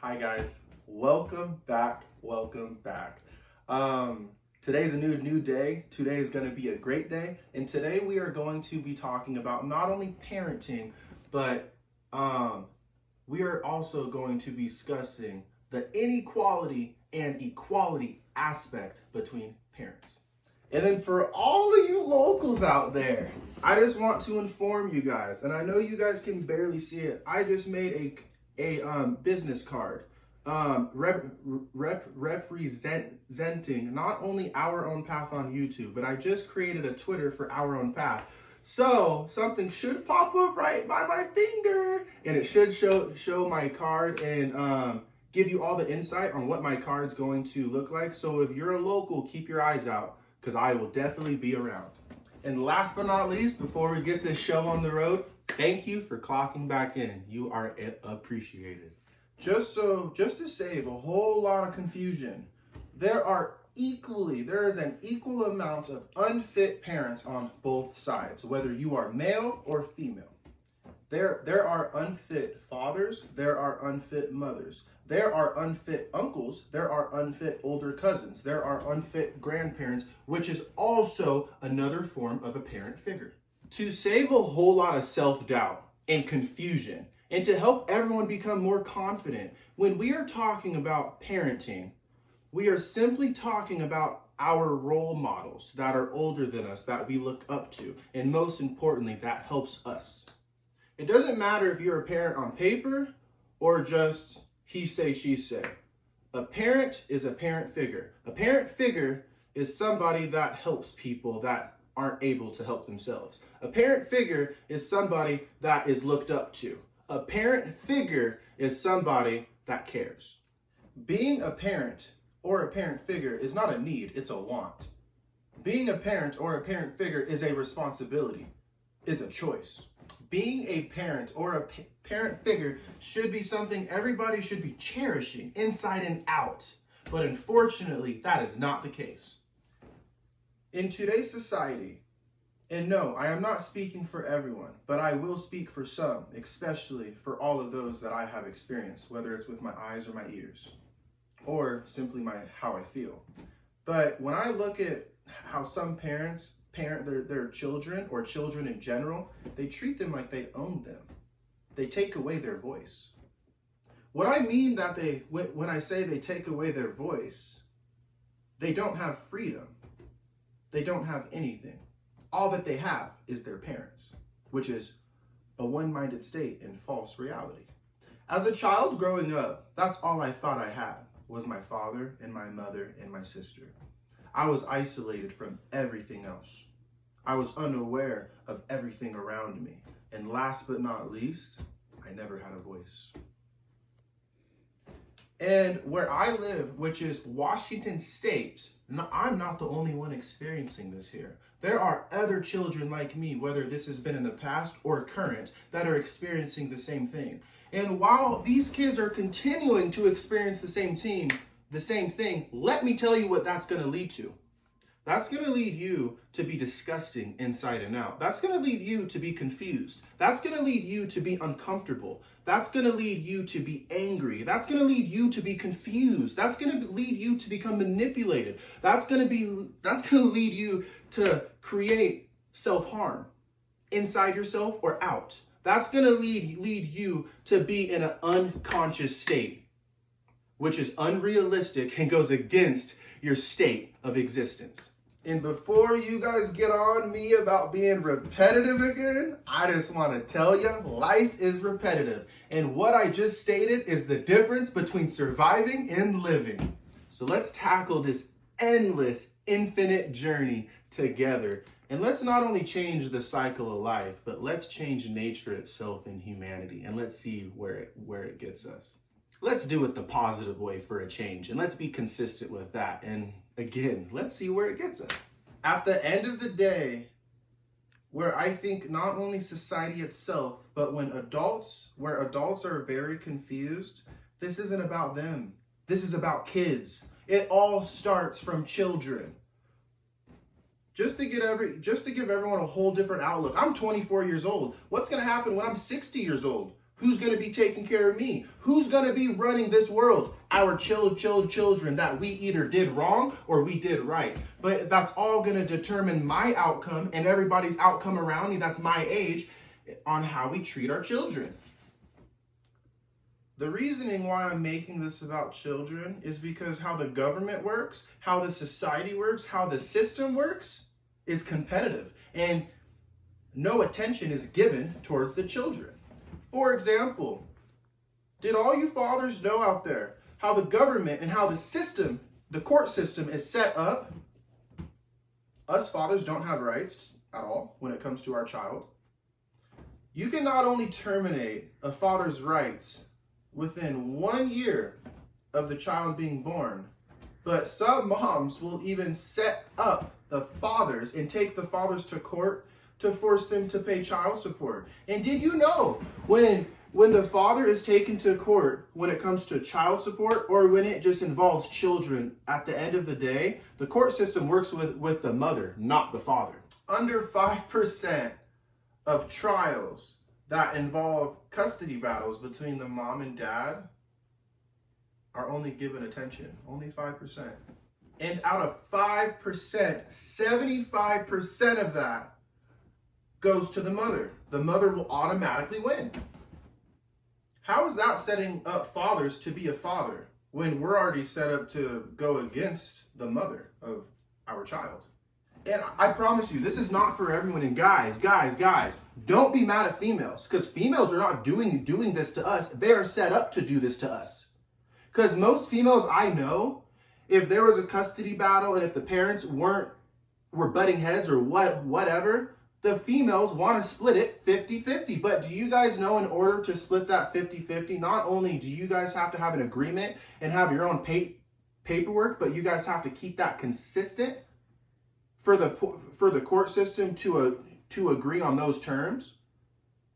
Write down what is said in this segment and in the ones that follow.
Hi guys, welcome back. Today's a new day. Today is going to be a great day, and today we are going to be talking about not only parenting, but we are also going to be discussing the inequality and equality aspect between parents. And then for all of you locals out there, I just want to inform you guys, and I know you guys can barely see it. I just made a business card representing not only Our Own Path on YouTube, but I just created a Twitter for Our Own Path. So something should pop up right by my finger, and it should show my card and give you all the insight on what my card's going to look like. So if you're a local, keep your eyes out, because I will definitely be around. And last but not least, before we get this show on the road, thank you for clocking back in. You are appreciated. Just to save a whole lot of confusion, there is an equal amount of unfit parents on both sides, whether you are male or female. There are unfit fathers, there are unfit mothers, there are unfit uncles, there are unfit older cousins, there are unfit grandparents, which is also another form of a parent figure. To save a whole lot of self-doubt and confusion, and to help everyone become more confident, when we are talking about parenting, we are simply talking about our role models that are older than us, that we look up to, and most importantly, that helps us. It doesn't matter if you're a parent on paper or just he say, she say. A parent is a parent figure. A parent figure is somebody that helps people that aren't able to help themselves. A parent figure is somebody that is looked up to. A parent figure is somebody that cares. Being a parent or a parent figure is not a need, it's a want. Being a parent or a parent figure is a responsibility, is a choice. Being a parent or a parent figure should be something everybody should be cherishing inside and out. But unfortunately, that is not the case. In today's society, and no, I am not speaking for everyone, but I will speak for some, especially for all of those that I have experienced, whether it's with my eyes or my ears, or simply how I feel. But when I look at how some parents parent their children, or children in general, they treat them like they own them. They take away their voice. What I mean that when I say they take away their voice, they don't have freedom. They don't have anything. All that they have is their parents, which is a one-minded state in false reality. As a child growing up, that's all I thought I had, was my father and my mother and my sister. I was isolated from everything else. I was unaware of everything around me. And last but not least, I never had a voice. And where I live, which is Washington State, I'm not the only one experiencing this here. There are other children like me, whether this has been in the past or current, that are experiencing the same thing. And while these kids are continuing to experience the same thing, let me tell you what that's going to lead to. That's going to lead you to be disgusting inside and out. That's going to lead you to be confused. That's going to lead you to be uncomfortable. That's going to lead you to be angry. That's going to lead you to be confused. That's going to lead you to become manipulated. That's going to lead you to create self-harm inside yourself or out. That's going to lead you to be in an unconscious state, which is unrealistic and goes against your state of existence. And before you guys get on me about being repetitive again, I just want to tell you, life is repetitive. And what I just stated is the difference between surviving and living. So let's tackle this endless, infinite journey together. And let's not only change the cycle of life, but let's change nature itself and humanity. And let's see where it gets us. Let's do it the positive way for a change, and let's be consistent with that. And again, let's see where it gets us. At the end of the day, where I think not only society itself, but where adults are very confused, this isn't about them. This is about kids. It all starts from children. Just to give everyone a whole different outlook. I'm 24 years old. What's going to happen when I'm 60 years old? Who's going to be taking care of me? Who's going to be running this world? Our children that we either did wrong or we did right. But that's all going to determine my outcome and everybody's outcome around me that's my age on how we treat our children. The reasoning why I'm making this about children is because how the government works, how the society works, how the system works is competitive. And no attention is given towards the children. For example, did all you fathers know out there how the government and how the system, the court system is set up? Us fathers don't have rights at all when it comes to our child. You can not only terminate a father's rights within 1 year of the child being born, but some moms will even set up the fathers and take the fathers to court to force them to pay child support. And did you know when the father is taken to court when it comes to child support or when it just involves children, at the end of the day, the court system works with the mother, not the father. Under 5% of trials that involve custody battles between the mom and dad are only given attention. Only 5%. And out of 5%, 75% of that goes to the mother. The mother will automatically win. How is that setting up fathers to be a father when we're already set up to go against the mother of our child? And I promise you, this is not for everyone. And guys, don't be mad at females, because females are not doing this to us. They are set up to do this to us. Because most females I know, if there was a custody battle and if the parents were butting heads or whatever, the females want to split it 50-50. But do you guys know, in order to split that 50-50, not only do you guys have to have an agreement and have your own paperwork, but you guys have to keep that consistent for the court system to agree on those terms.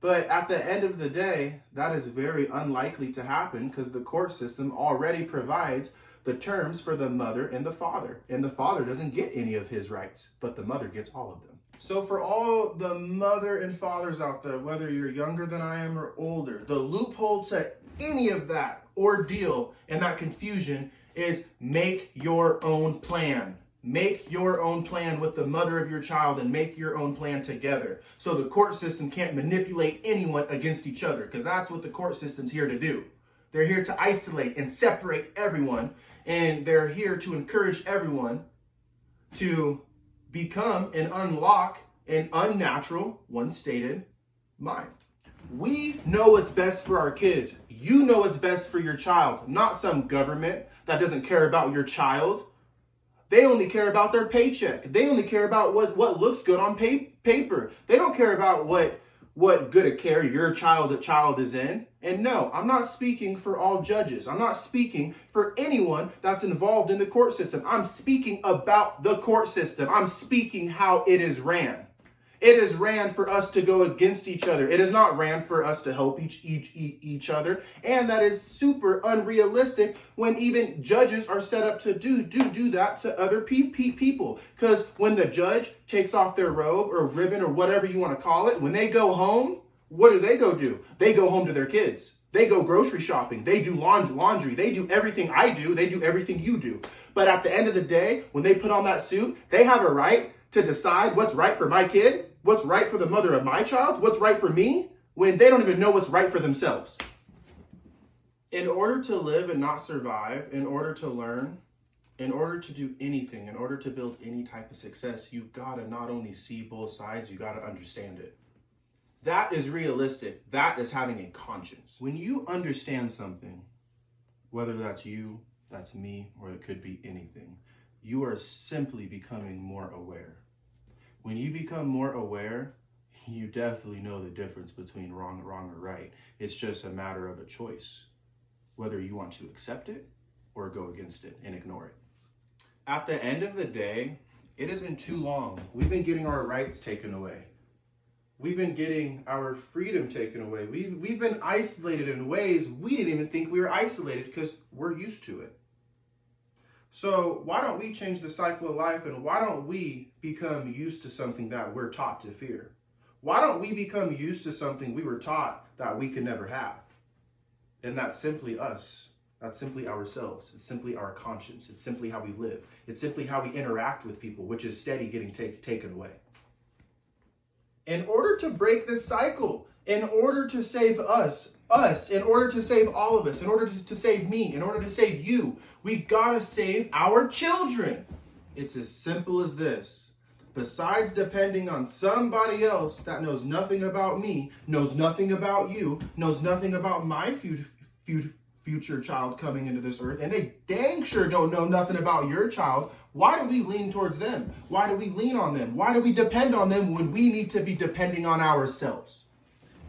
But at the end of the day, that is very unlikely to happen because the court system already provides the terms for the mother and the father. And the father doesn't get any of his rights, but the mother gets all of them. So for all the mother and fathers out there, whether you're younger than I am or older, the loophole to any of that ordeal and that confusion is make your own plan. Make your own plan with the mother of your child and make your own plan together. So the court system can't manipulate anyone against each other, because that's what the court system's here to do. They're here to isolate and separate everyone, and they're here to encourage everyone to become and unlock an unnatural, one-stated mind. We know what's best for our kids. You know what's best for your child, not some government that doesn't care about your child. They only care about their paycheck. They only care about what looks good on paper. They don't care about what good a care your child is in. And no, I'm not speaking for all judges. I'm not speaking for anyone that's involved in the court system. I'm speaking about the court system. I'm speaking how it is ran. It is ran for us to go against each other. It is not ran for us to help each other. And that is super unrealistic when even judges are set up to do that to other people. Because when the judge takes off their robe or ribbon or whatever you want to call it, when they go home, what do? They go home to their kids. They go grocery shopping. They do laundry. They do everything I do. They do everything you do. But at the end of the day, when they put on that suit, they have a right to decide what's right for my kid, what's right for the mother of my child, what's right for me, when they don't even know what's right for themselves. In order to live and not survive, in order to learn, in order to do anything, in order to build any type of success, you gotta not only see both sides, you gotta understand it. That is realistic. That is having a conscience. When you understand something, whether that's you, that's me, or it could be anything, you are simply becoming more aware. When you become more aware, you definitely know the difference between wrong or right. It's just a matter of a choice, whether you want to accept it or go against it and ignore it. At the end of the day, it has been too long. We've been getting our rights taken away. We've been getting our freedom taken away. We've been isolated in ways we didn't even think we were isolated because we're used to it. So why don't we change the cycle of life, and why don't we become used to something that we're taught to fear? Why don't we become used to something we were taught that we could never have? And that's simply us. That's simply ourselves. It's simply our conscience. It's simply how we live. It's simply how we interact with people, which is steady getting taken away. In order to break this cycle, in order to save us, in order to save all of us, in order to save me, in order to save you, we gotta save our children. It's as simple as this. Besides depending on somebody else that knows nothing about me, knows nothing about you, knows nothing about my future child coming into this earth, and they dang sure don't know nothing about your child, why do we lean towards them? Why do we lean on them? Why do we depend on them when we need to be depending on ourselves?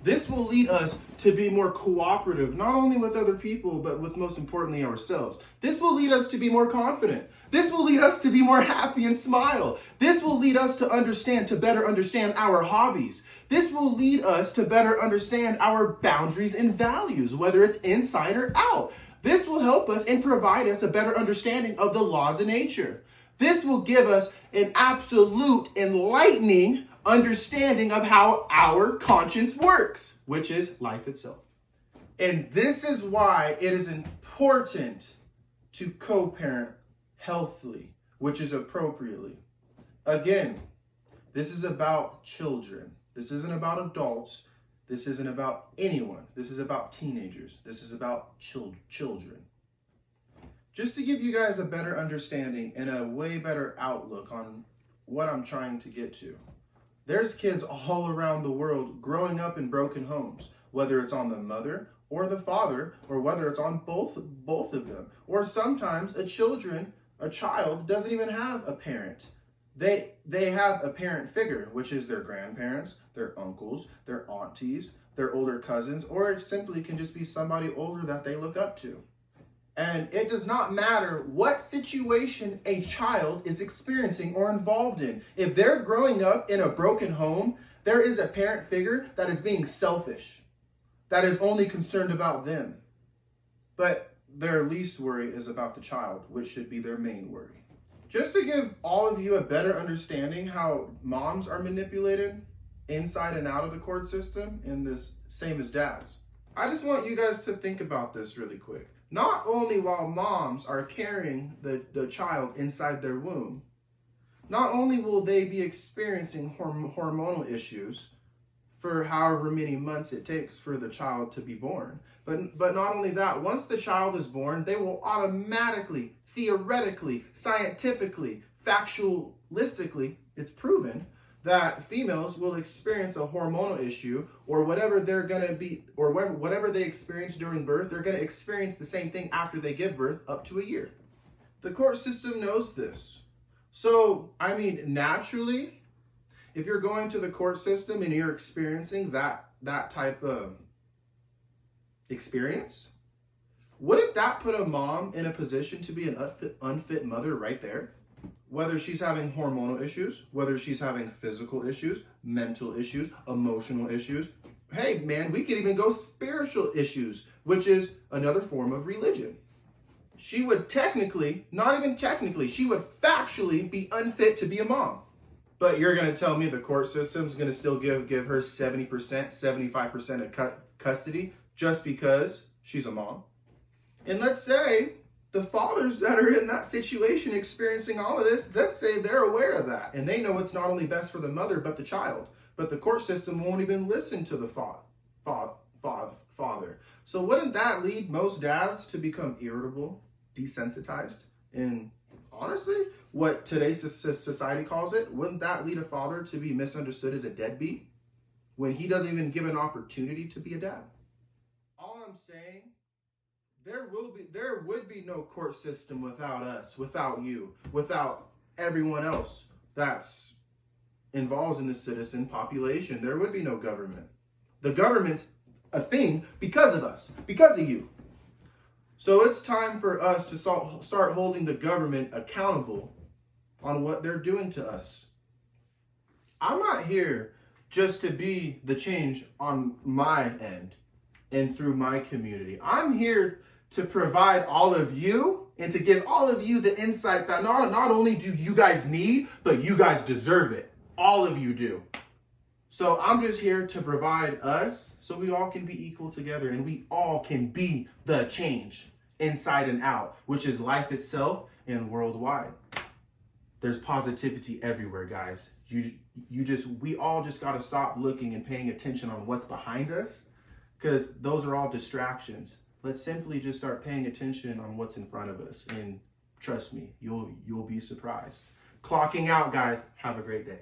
This will lead us to be more cooperative, not only with other people, but with most importantly ourselves. This will lead us to be more confident. This will lead us to be more happy and smile. This will lead us to better understand our hobbies. This will lead us to better understand our boundaries and values, whether it's inside or out. This will help us and provide us a better understanding of the laws of nature. This will give us an absolute enlightening understanding of how our conscience works, which is life itself. And this is why it is important to co-parent healthily, which is appropriately. Again, this is about children. This isn't about adults. This isn't about anyone. This is about teenagers. This is about children. Just to give you guys a better understanding and a way better outlook on what I'm trying to get to. There's kids all around the world growing up in broken homes, whether it's on the mother or the father, or whether it's on both of them. Or sometimes a child doesn't even have a parent. They have a parent figure, which is their grandparents, their uncles, their aunties, their older cousins, or it simply can just be somebody older that they look up to. And it does not matter what situation a child is experiencing or involved in. If they're growing up in a broken home, there is a parent figure that is being selfish, that is only concerned about them. But their least worry is about the child, which should be their main worry. Just to give all of you a better understanding how moms are manipulated inside and out of the court system, and the same as dads, I just want you guys to think about this really quick. Not only while moms are carrying the child inside their womb, not only will they be experiencing hormonal issues for however many months it takes for the child to be born, but not only that, once the child is born, they will automatically, theoretically, scientifically, factualistically, it's proven that females will experience a hormonal issue, or whatever they're going to be, or whatever they experience during birth, they're going to experience the same thing after they give birth up to a year. The court system knows this. So, I mean, naturally, if you're going to the court system and you're experiencing that type of experience, wouldn't that put a mom in a position to be an unfit mother right there? Whether she's having hormonal issues, whether she's having physical issues, mental issues, emotional issues. Hey, man, we could even go spiritual issues, which is another form of religion. She would technically, not even technically, she would factually be unfit to be a mom. But you're going to tell me the court system is going to still give her 70%, 75% of custody just because she's a mom? And let's say the fathers that are in that situation experiencing all of this, let's say they're aware of that and they know it's not only best for the mother but the child, but the court system won't even listen to the father. So wouldn't that lead most dads to become irritable, desensitized, and honestly, what today's society calls it, wouldn't that lead a father to be misunderstood as a deadbeat when he doesn't even give an opportunity to be a dad? All I'm saying, there would be no court system without us, without you, without everyone else that's involved in the citizen population. There would be no government. The government's a thing because of us, because of you. So it's time for us to start holding the government accountable on what they're doing to us. I'm not here just to be the change on my end and through my community. I'm here to provide all of you and to give all of you the insight that not only do you guys need, but you guys deserve it. All of you do. So I'm just here to provide us so we all can be equal together and we all can be the change inside and out, which is life itself and worldwide. There's positivity everywhere, guys. We all just got to stop looking and paying attention on what's behind us, because those are all distractions. Let's simply just start paying attention on what's in front of us, and trust me, you'll be surprised. Clocking out, guys. Have a great day.